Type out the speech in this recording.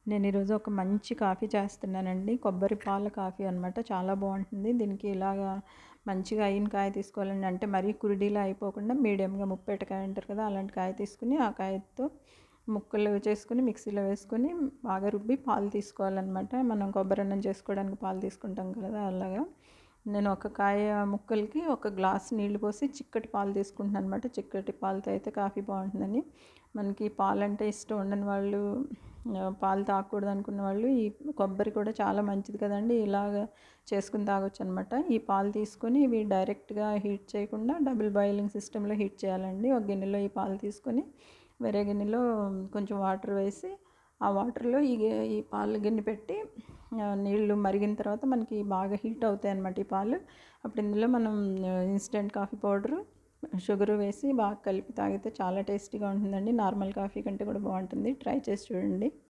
నేను ఈరోజు ఒక మంచి కాఫీ చేస్తున్నానండి. కొబ్బరి పాల కాఫీ అనమాట. చాలా బావుంటుంది. దీనికి ఇలాగా మంచిగా అయిన కాయ తీసుకోవాలండి. అంటే మరీ కురిడీలా అయిపోకుండా మీడియంగా ముప్పేటకాయ అంటారు కదా! అలాంటి కాయ తీసుకొని, ఆ కాయతో ముక్కలు చేసుకొని మిక్సీలో వేసుకొని బాగా రుబ్బి పాలు తీసుకోవాలనమాట. మనం కొబ్బరన్నం చేసుకోవడానికి పాలు తీసుకుంటాం కదా! అలాగా. నేను ఒక కాయ ముక్కలకి ఒక గ్లాస్ నీళ్లు పోసి చిక్కటి పాలు తీసుకుంటున్నాను అనమాట. చిక్కటి పాలతో అయితే కాఫీ బావుంటుందని. మనకి పాలంటే ఇష్టం ఉండని వాళ్ళు, పాలు తాగకూడదు అనుకున్న వాళ్ళు ఈ కొబ్బరి కూడా చాలా మంచిది కదండీ! ఇలాగ చేసుకొని తాగొచ్చనమాట. ఈ పాలు తీసుకొని ఇవి డైరెక్ట్‌గా హీట్ చేయకుండా డబుల్ బాయిలింగ్ సిస్టమ్‌లో హీట్ చేయాలండి. ఒక గిన్నెలో ఈ పాలు తీసుకొని వేరే గిన్నెలో కొంచెం వాటర్ వేసి, ఆ వాటర్‌లో ఈ పాలు గిన్నె పెట్టి నీళ్ళు మరిగిన తర్వాత మనకి బాగా హీట్ అవుతాయన్నమాట ఈ పాలు. అప్పుడు ఇందులో మనం ఇన్‌స్టంట్ కాఫీ పౌడరు, షుగరు వేసి బాగా కలిపి తాగితే చాలా టేస్టీగా ఉంటుందండి. నార్మల్ కాఫీ కంటే కూడా బావుంటుంది. ట్రై చేసి చూడండి.